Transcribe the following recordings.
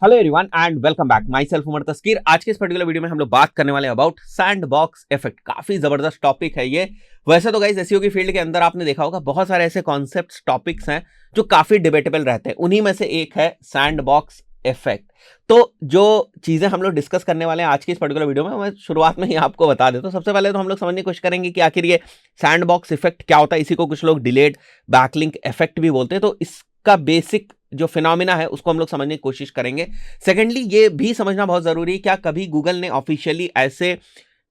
Hello everyone and welcome back myself Umar Taskeer. आज के इस पर्टिकुलर वीडियो में हम लोग बात करने वाले हैं अबाउट सैंडबॉक्स इफेक्ट। काफी जबरदस्त टॉपिक है ये। वैसे तो गाइस एसईओ की फील्ड के अंदर आपने देखा होगा बहुत सारे ऐसे कॉन्सेप्ट्स टॉपिक्स हैं जो काफी डिबेटेबल रहते हैं। उन्हीं में से एक है सैंडबॉक्स इफेक्ट। तो जो चीजें हम लोग डिस्कस करने वाले हैं आज की इस पर्टिकुलर वीडियो में, मैं शुरुआत में ही आपको बता देता हूं। सबसे पहले तो हम लोग समझने की कोशिश करेंगे कि आखिर ये सैंडबॉक्स इफेक्ट क्या होता है। इसी को कुछ लोग डिलेड बैकलिंक इफेक्ट भी बोलते हैं। तो इसका बेसिक जो फिनोमिना है उसको हम लोग समझने की कोशिश करेंगे। सेकेंडली, ये भी समझना बहुत जरूरी है क्या कभी गूगल ने ऑफिशियली ऐसे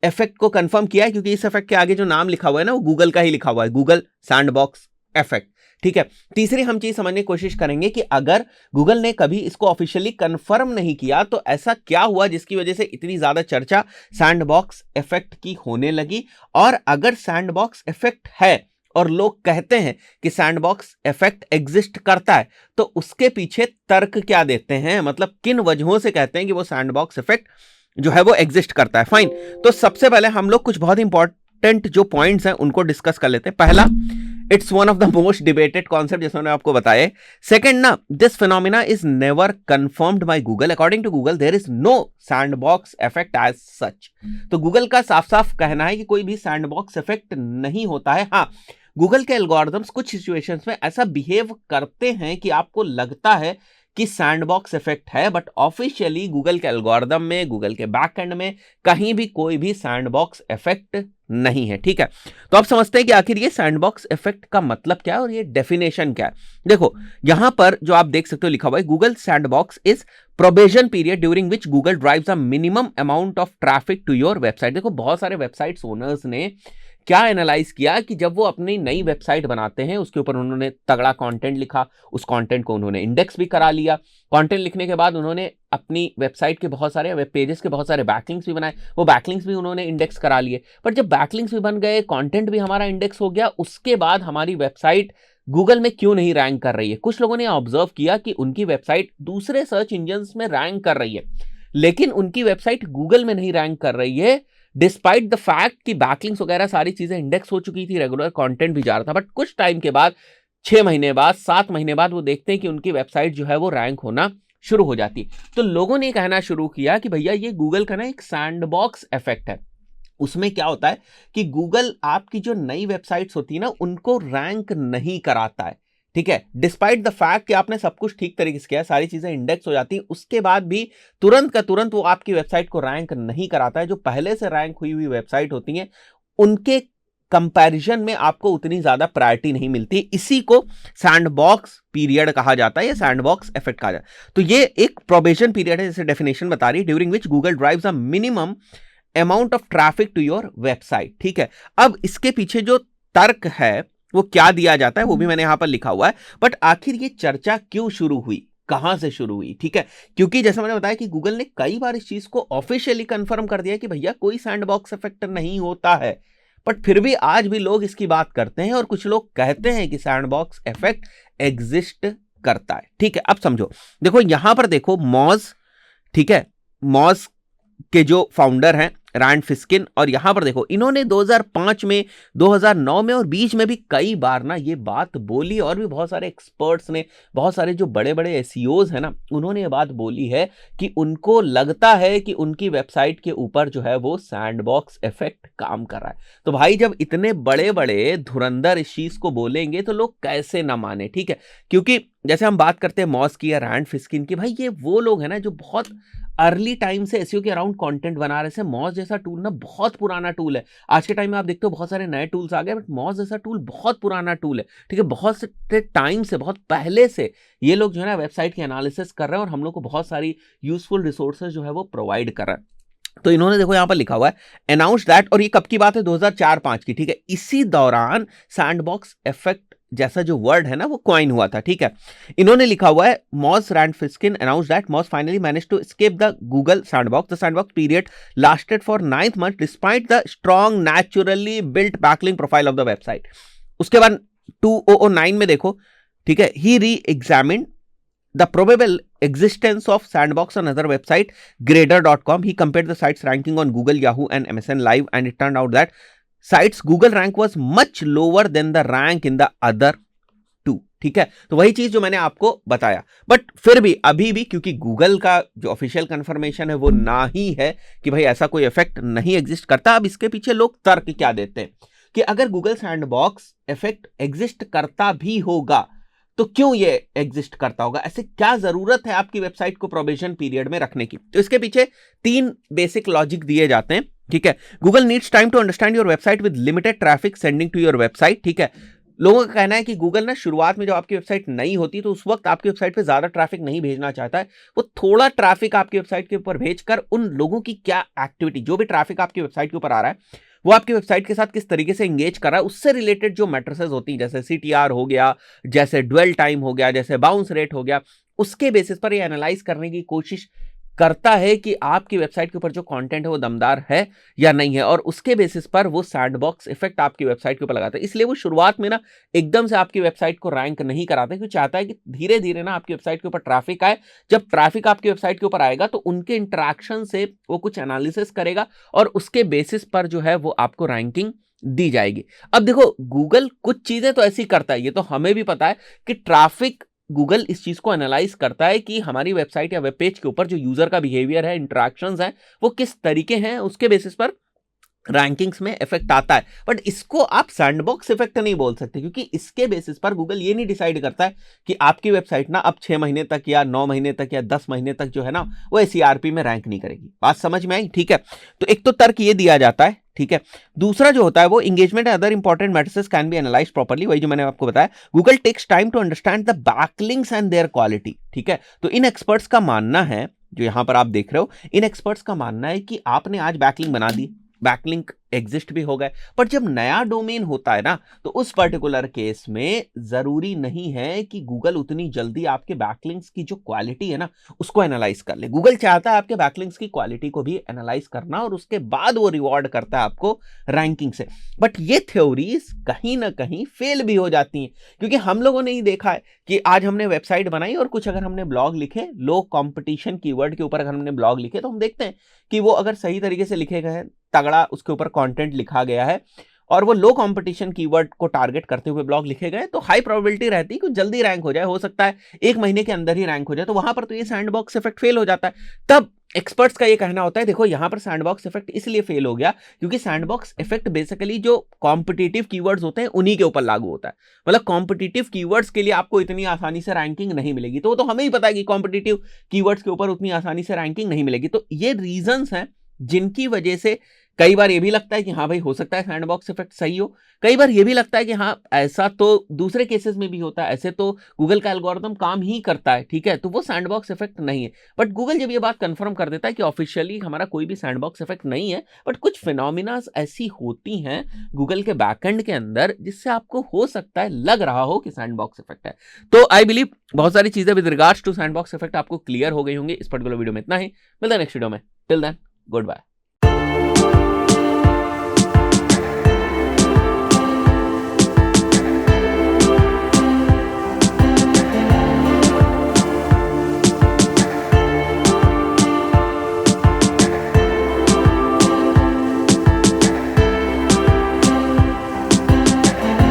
इफेक्ट को कंफर्म किया है, क्योंकि इस इफेक्ट के आगे जो नाम लिखा हुआ है ना वो गूगल का ही लिखा हुआ है, गूगल सैंडबॉक्स इफेक्ट। ठीक है। तीसरी हम चीज समझने की कोशिश करेंगे कि अगर गूगल ने कभी इसको ऑफिशियली कंफर्म नहीं किया तो ऐसा क्या हुआ जिसकी वजह से इतनी ज्यादा चर्चा सैंडबॉक्स इफेक्ट की होने लगी। और अगर सैंडबॉक्स इफेक्ट है और लोग कहते हैं कि सैंडबॉक्स इफेक्ट एग्जिस्ट करता है, तो उसके पीछे तर्क क्या देते हैं, मतलब किन वजहों से कहते हैं कि वो सैंडबॉक्स इफेक्ट जो है वो एग्जिस्ट करता है। फाइन। तो सबसे पहले हम लोग कुछ बहुत इंपॉर्टेंट जो पॉइंट्स हैं उनको डिस्कस कर लेते हैं। पहला, it's one of the most debated concept जैसे मैंने आपको बताया। सेकंड ना, this phenomena is never confirmed by Google. According to Google there is no sandbox effect as such. तो गूगल का साफ साफ कहना है कि कोई भी सैंडबॉक्स इफेक्ट नहीं होता है। हाँ, गूगल के एल्गोरिथम्स कुछ सिचुएशंस में ऐसा बिहेव करते हैं कि आपको लगता है कि सैंडबॉक्स इफेक्ट है, बट ऑफिशियली गूगल के एल्गोरिथम में, गूगल के बैकएंड में कहीं भी कोई भी सैंडबॉक्स इफेक्ट नहीं है। ठीक है। तो आप समझते हैं कि आखिर ये सैंडबॉक्स इफेक्ट का मतलब क्या है और ये डेफिनेशन क्या है। देखो, यहां पर जो आप देख सकते हो लिखा हुआ है, Google sandbox is probation period during which Google drives a minimum amount of traffic to your website. देखो, बहुत सारे वेबसाइट्स ओनर्स ने क्या एनालाइज किया कि जब वो अपनी नई वेबसाइट बनाते हैं उसके ऊपर उन्होंने तगड़ा कंटेंट लिखा, उस कंटेंट को उन्होंने इंडेक्स भी करा लिया। कंटेंट लिखने के बाद उन्होंने अपनी वेबसाइट के बहुत सारे वेब पेजेस के बहुत सारे बैकलिंक्स भी बनाए, वो बैकलिंक्स भी उन्होंने इंडेक्स करा लिए। पर जब बैकलिंक्स भी बन गए, कंटेंट भी हमारा इंडेक्स हो गया, उसके बाद हमारी वेबसाइट गूगल में क्यों नहीं रैंक कर रही है। कुछ लोगों ने ऑब्जर्व किया कि उनकी वेबसाइट दूसरे सर्च इंजन में रैंक कर रही है, लेकिन उनकी वेबसाइट गूगल में नहीं रैंक कर रही है, डिस्पाइट द फैक्ट कि बैकलिंक्स वगैरह सारी चीजें इंडेक्स हो चुकी थी, रेगुलर कंटेंट भी जा रहा था। बट कुछ टाइम के बाद, 6 महीने बाद, 7 महीने बाद, वो देखते हैं कि उनकी वेबसाइट जो है वो रैंक होना शुरू हो जाती है। तो लोगों ने कहना शुरू किया कि भैया ये गूगल का ना एक सैंडबॉक्स इफेक्ट है। उसमें क्या होता है कि गूगल आपकी जो नई वेबसाइट्स होती है ना उनको रैंक नहीं कराता है। ठीक है। डिस्पाइट द फैक्ट कि आपने सब कुछ ठीक तरीके से किया, सारी चीजें इंडेक्स हो जाती हैं, उसके बाद भी तुरंत का तुरंत वो आपकी वेबसाइट को रैंक नहीं कराता है। जो पहले से रैंक हुई हुई वेबसाइट होती हैं उनके कंपैरिजन में आपको उतनी ज्यादा प्रायोरिटी नहीं मिलती। इसी को सैंडबॉक्स पीरियड कहा जाता है या सैंडबॉक्स इफेक्ट कहा जाता है। तो ये एक प्रोबेशन पीरियड है, जैसे डेफिनेशन बता रही है, during which Google drives a minimum amount of traffic to your website. ठीक है। अब इसके पीछे जो तर्क है वो क्या दिया जाता है वो भी मैंने यहां पर लिखा हुआ है। बट आखिर ये चर्चा क्यों शुरू हुई, कहां से शुरू हुई। ठीक है। क्योंकि जैसा मैंने बताया कि गूगल ने कई बार इस चीज को ऑफिशियली कंफर्म कर दिया कि भैया कोई सैंडबॉक्स इफेक्ट नहीं होता है, बट फिर भी आज भी लोग इसकी बात करते हैं और कुछ लोग कहते हैं कि सैंडबॉक्स इफेक्ट एग्जिस्ट करता है। ठीक है। अब समझो, देखो यहां पर देखो मॉज, ठीक है, मॉज के जो फाउंडर हैं रैंड फिस्किन, और यहां पर देखो इन्होंने 2005 में, 2009 में और बीच में भी कई बार ना ये बात बोली, और भी बहुत सारे एक्सपर्ट्स ने, बहुत सारे जो बड़े बड़े एसईओज हैं ना उन्होंने ये बात बोली है कि उनको लगता है कि उनकी वेबसाइट के ऊपर जो है वो सैंडबॉक्स इफेक्ट काम कर रहा है। तो भाई जब इतने बड़े बड़े धुरंधर इस चीज को बोलेंगे तो लोग कैसे ना माने। ठीक है। क्योंकि जैसे हम बात करते हैं मॉस की या रैंड फिस्किन की, भाई ये वो लोग हैं ना जो बहुत अर्ली टाइम से एसईओ के अराउंड कंटेंट बना रहे थे। मॉज जैसा टूल ना बहुत पुराना टूल है। आज के टाइम में आप देखते हो बहुत सारे नए टूल्स आ गए, बट मॉज जैसा टूल बहुत पुराना टूल है। ठीक है। बहुत से टाइम से, बहुत पहले से ये लोग जो है ना वेबसाइट की एनालिसिस कर रहे हैं और हम लोग को बहुत सारी यूजफुल रिसोर्सेज जो है वो प्रोवाइड कर रहा है। तो इन्होंने देखो यहां पर लिखा हुआ है अनाउंस दैट, और ये कब की बात है, 2004-5 की। ठीक है। इसी दौरान सैंडबॉक्स इफेक्ट जैसा जो वर्ड है ना वो कॉइन हुआ था। ठीक है। इन्होंने लिखा हुआ है Moz Rand Fishkin announce that Moz finally manage to escape the Google sandbox. The sandbox period lasted for 9 months despite the strong naturally built backlink profile of the website. उसके बाद 2009 में देखो, ठीक है, he reexamined the probable existence of sandbox on other website grader.com. He compared the sites ranking on Google, Yahoo and MSN Live, and it turned out that sites Google rank was much lower than the rank in the other two. ठीक है, तो वही चीज जो मैंने आपको बताया। But फिर भी अभी भी क्योंकि गूगल का जो ऑफिशियल कंफर्मेशन है वो ना ही है कि भाई ऐसा कोई इफेक्ट नहीं एग्जिस्ट करता। अब इसके पीछे लोग तर्क क्या देते हैं कि अगर गूगल सैंडबॉक्स इफेक्ट एग्जिस्ट करता भी होगा तो क्यों ये एग्जिस्ट करता होगा, ऐसे क्या जरूरत है आपकी वेबसाइट को प्रोबेशन पीरियड में रखने की। तो इसके पीछे 3 बेसिक लॉजिक दिए जाते हैं, ठीक है। Google needs time to understand your website with limited traffic sending to your website, ठीक है। लोगों का कहना है कि गूगल ना शुरुआत में जब आपकी वेबसाइट नई होती है तो उस वक्त आपकी वेबसाइट पे ज्यादा ट्रैफिक नहीं भेजना चाहता है। वो थोड़ा ट्रैफिक आपकी वेबसाइट के ऊपर भेजकर उन लोगों की क्या एक्टिविटी, जो भी ट्रैफिक आपकी वेबसाइट के ऊपर आ रहा है वो आपकी वेबसाइट के साथ किस तरीके से एंगेज कर रहा है, उससे रिलेटेड जो मैट्रिसेस होती हैं जैसे CTR हो गया, जैसे ड्वेल टाइम हो गया, जैसे बाउंस रेट हो गया, उसके बेसिस पर ये एनालाइज करने की कोशिश करता है कि आपकी वेबसाइट के ऊपर जो कंटेंट है वो दमदार है या नहीं है, और उसके बेसिस पर वो सैंडबॉक्स इफेक्ट आपकी वेबसाइट के ऊपर लगाता है। इसलिए वो शुरुआत में ना एकदम से आपकी वेबसाइट को रैंक नहीं कराता, क्योंकि चाहता है कि धीरे धीरे ना आपकी वेबसाइट के ऊपर ट्रैफिक आए। जब ट्रैफिक आपकी वेबसाइट के ऊपर आएगा तो उनके इंटरेक्शन से वो कुछ एनालिसिस करेगा और उसके बेसिस पर जो है वो आपको रैंकिंग दी जाएगी। अब देखो गूगल कुछ चीजें तो ऐसी करता है, ये तो हमें भी पता है कि ट्रैफिक, गूगल इस चीज को एनालाइज करता है कि हमारी वेबसाइट या वेब पेज के ऊपर जो यूजर का बिहेवियर है, इंटरेक्शंस है, वो किस तरीके हैं, उसके बेसिस पर रैंकिंग्स में इफेक्ट आता है। बट इसको आप सैंडबॉक्स इफेक्ट नहीं बोल सकते, क्योंकि इसके बेसिस पर गूगल ये नहीं डिसाइड करता है कि आपकी वेबसाइट ना अब 6 महीने तक या 9 महीने तक या 10 महीने तक जो है ना वो SERP में रैंक नहीं करेगी। बात समझ में आई, ठीक है। तो एक तो तर्क ये दिया जाता है, ठीक है। दूसरा जो होता है वो engagement and other important matrices can be analysed properly, वही जो मैंने आपको बताया। Google takes time to understand the backlinks and their quality, ठीक है। तो इन एक्सपर्ट्स का मानना है, जो यहां पर आप देख रहे हो, इन एक्सपर्ट्स का मानना है कि आपने आज बैकलिंक बना दी, बैकलिंक एग्जिस्ट भी हो गए, पर जब नया डोमेन होता है ना तो उस पर्टिकुलर केस में जरूरी नहीं है कि गूगल उतनी जल्दी आपके बैकलिंक्स की जो क्वालिटी है ना उसको एनालाइज कर ले। गूगल चाहता है आपके बैकलिंक्स की क्वालिटी को भी एनालाइज करना और उसके बाद वो रिवॉर्ड करता है आपको रैंकिंग से। बट ये थ्योरीज कहीं ना कहीं फेल भी हो जाती हैं, क्योंकि हम लोगों ने ही देखा है कि आज हमने वेबसाइट बनाई और कुछ अगर हमने ब्लॉग लिखे लो कंपटीशन कीवर्ड के ऊपर, अगर हमने ब्लॉग लिखे तो हम देखते हैं कि वो अगर सही तरीके से लिखे गए हैं, तगड़ा उसके ऊपर कंटेंट लिखा गया है और वो लो कंपटीशन कीवर्ड को टारगेट करते हुए ब्लॉग लिखे गए, तो हाई प्रोबेबिलिटी रहती है कि जल्दी रैंक हो जाए, हो सकता है 1 महीने के अंदर ही रैंक हो जाए। तो वहां पर तो ये सैंडबॉक्स इफेक्ट फेल हो जाता है। तब एक्सपर्ट्स का ये कहना होता है, देखो यहां पर सैंडबॉक्स इफेक्ट इसलिए फेल हो गया क्योंकि सैंडबॉक्स इफेक्ट बेसिकली जो कॉम्पिटिटिव कीवर्ड्स होते हैं उन्हीं के ऊपर लागू होता है। मतलब कॉम्पिटिटिव कीवर्ड्स के लिए आपको इतनी आसानी से रैंकिंग नहीं मिलेगी, तो वो तो हमें ही पता है कि कॉम्पिटिटिव कीवर्ड्स के ऊपर उतनी आसानी से रैंकिंग नहीं मिलेगी। तो ये रीजंस हैं जिनकी वजह से कई बार ये भी लगता है कि हाँ भाई हो सकता है सैंडबॉक्स इफेक्ट सही हो, कई बार ये भी लगता है कि हाँ ऐसा तो दूसरे केसेस में भी होता है, ऐसे तो गूगल का एल्गोरिथम काम ही करता है, ठीक है, तो वो सैंडबॉक्स इफेक्ट नहीं है। बट गूगल जब ये बात कंफर्म कर देता है कि ऑफिशियली हमारा कोई भी सैंडबॉक्स इफेक्ट नहीं है, बट कुछ फिनोमिनास ऐसी होती हैं गूगल के बैकएंड के अंदर जिससे आपको हो सकता है लग रहा हो कि सैंडबॉक्स इफेक्ट है। तो आई बिलीव बहुत सारी चीजें with regards to sandbox effect आपको क्लियर हो गई होंगी। इस पर्टिकुलर वीडियो में इतना ही, मिलता है नेक्स्ट वीडियो में। Till then good bye.